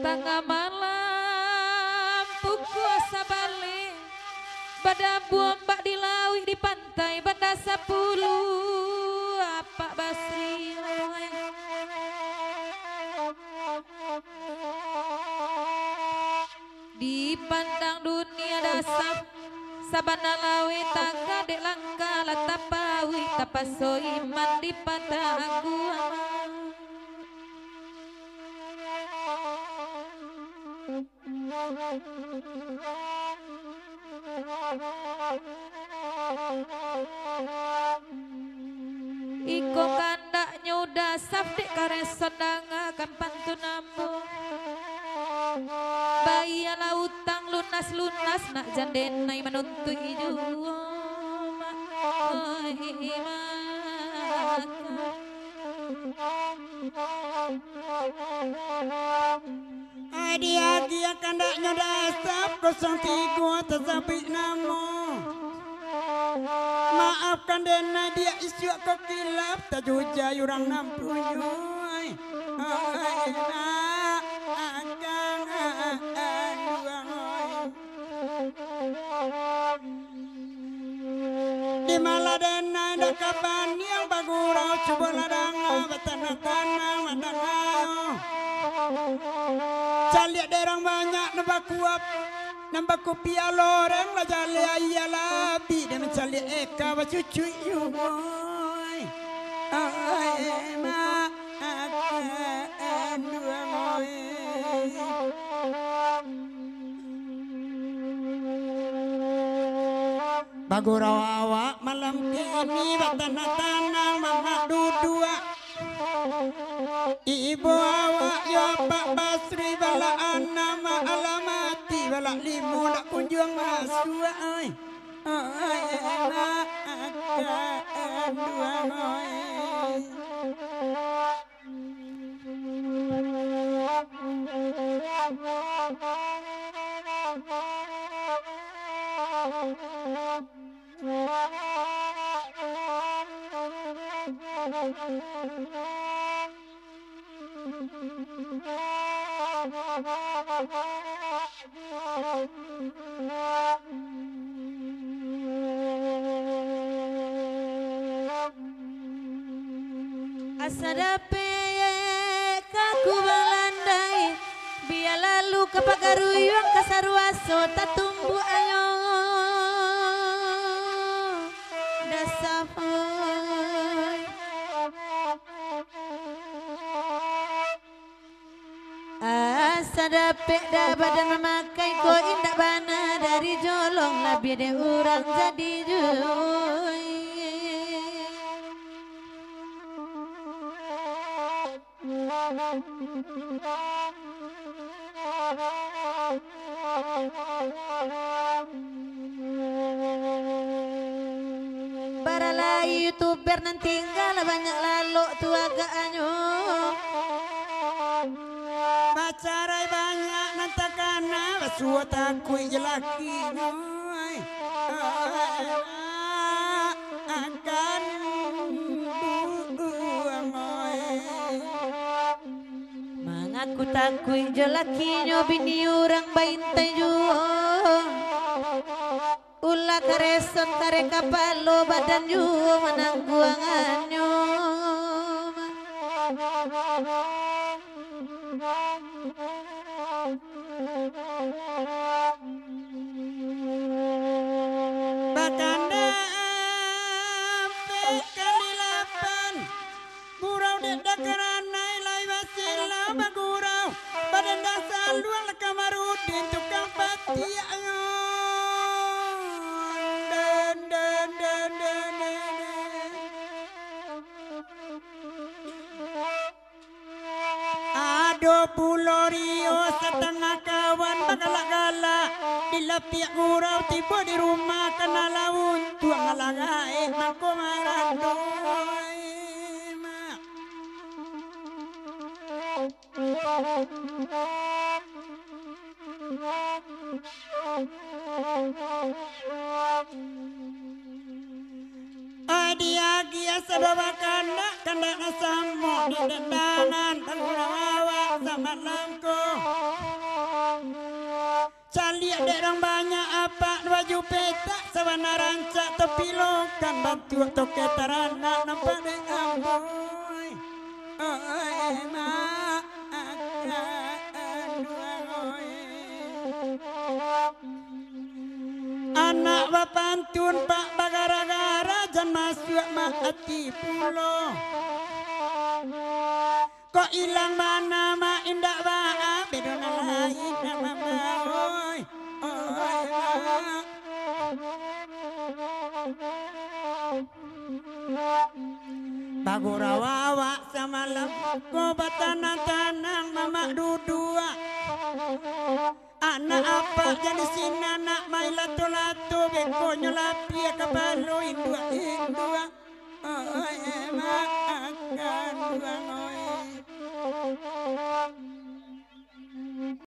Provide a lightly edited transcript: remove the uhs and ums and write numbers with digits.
Tengah malam pukuasa balik pada buombak di lawi di pantai Banda 10 apa Basri dipandang dunia dasar sabana lawi tangga dek langka latapawi tapaso iman di patah gua iko kandaknya udah sabdik kareson dangakan pantunamu bayi ala utang lunas-lunas nak jandenai menuntut hijau dia kandaknya dasar 03 tersabik namo maafkan dena dia isu kok kilap tajuja yurang 60 di maladena ada kapan yang bagurau coba ladang tanah-tanah wadang caliak derang banyak nambah kopi aloreng la jale ayala bi dan caliak eka wa cucu yumoy ai ma dua moy bagurau awak malam ini tanah-tanah mama dudua ibu awak ya Pak Basri balaan nama alamati balak limu nak kunjung masuk ai dua asadape kaku balandai biar lalu kepagaruyang kasarwaso tatumbu ayo dasahoy asadape dah badan memakai ko indak bana dari jolong nabi de urang jadi juy para youtuber nanti tinggal banyak lalu tu agaanyo pacarai banyak nantakana basuat aku jelaki akan mengaku takui jelakinyo bini orang baintai juo ulah kareson kare kapalo badan juo manangguanganyo bakanda kalilapan burau dedak karanai lai wasila bagurau badan dasar luang kamarudin tukang pati 20 rio setengah kawan bagala-gala bila pihak gurau tiba di rumah kena laun tuang alagai mako marandoi mak Adia gia sababa kanda ngasamo di dendangan tangurawa sama lamko caliak derang banyak apa baju petak sawana rancak tepilokan bantu toke tarana nampak deng amboy oi mak anak bapantun pak bagara-gara jan masuk mak hati pulo kok ilang mana mak indak ba'a bedona lain nama oi Bagurawawa samalam ko batanang mama dudua anak apa jadi sinanak mai lato-lato beko nyolapi kabalo indua oi emak akan dua